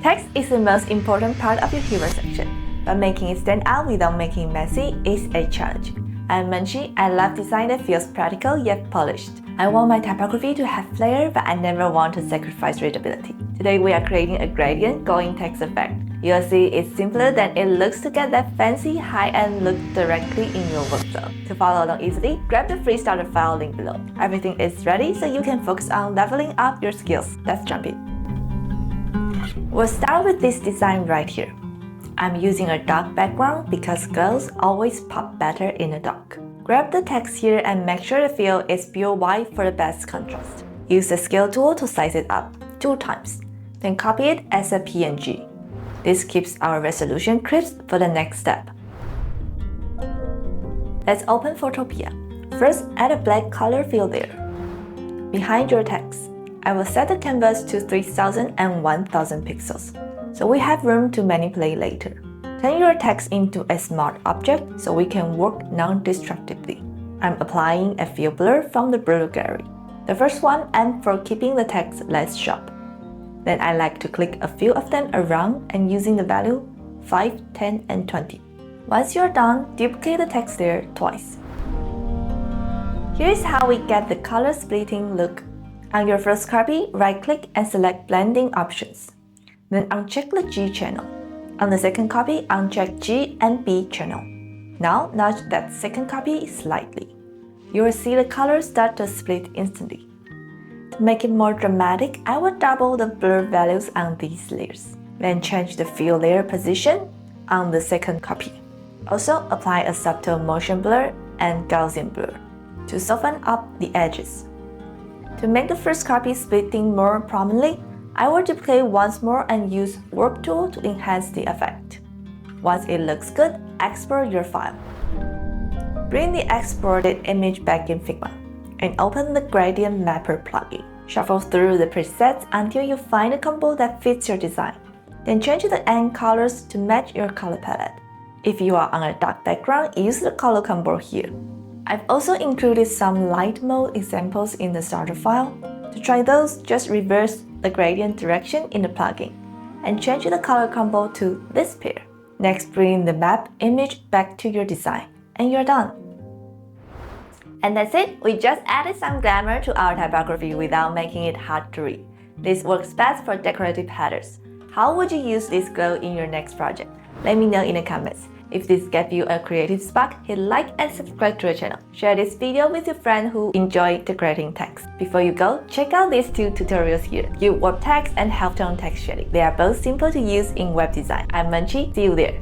Text is the most important part of your hero section, but making it stand out without making it messy is a challenge. I'm MengChi. I love design that feels practical yet polished. I want my typography to have flair, but I never want to sacrifice readability. Today we are creating a gradient going text effect. You'll see it's simpler than it looks to get that fancy high-end look directly in your workflow. To follow along easily, grab the free starter file link below. Everything is ready so you can focus on leveling up your skills. Let's jump in. We'll start with this design right here. I'm using a dark background because girls always pop better in the dark. Grab the text here and make sure the fill is pure white for the best contrast. Use the scale tool to size it up 2 times, then copy it as a PNG. This keeps our resolution crisp for the next step. Let's open Photopea. First, add a black color fill layer. Behind your text, I will set the canvas to 3000 and 1000 pixels, so we have room to manipulate later. Turn your text into a smart object so we can work non-destructively. I'm applying a fill blur from the blur gallery. The first one aimed for keeping the text less sharp. Then I like to click a few of them around and using the value 5, 10, and 20. Once you're done, duplicate the text layer twice. Here's how we get the color splitting look. On your first copy, right-click and select Blending Options. Then uncheck the G channel. On the second copy, uncheck G and B channel. Now nudge that second copy slightly. You will see the colors start to split instantly. To make it more dramatic, I will double the blur values on these layers. Then change the fill layer position on the second copy. Also apply a subtle motion blur and Gaussian blur to soften up the edges. To make the first copy splitting more prominently, I will duplicate once more and use Warp tool to enhance the effect. Once it looks good, export your file. Bring the exported image back in Figma and open the Gradient Mapper plugin. Shuffle through the presets until you find a combo that fits your design. Then change the end colors to match your color palette. If you are on a dark background, use the color combo here. I've also included some light mode examples in the starter file. To try those, just reverse the gradient direction in the plugin and change the color combo to this pair. Next, bring the map image back to your design and you're done. And that's it, we just added some glamour to our typography without making it hard to read. This works best for decorative headers. How would you use this glow in your next project? Let me know in the comments. If this gave you a creative spark, hit like and subscribe to the channel. Share this video with your friend who enjoy decorating text. Before you go, check out these 2 tutorials here. Warp text and halftone text shading. They are both simple to use in web design. I'm MengChi, see you there.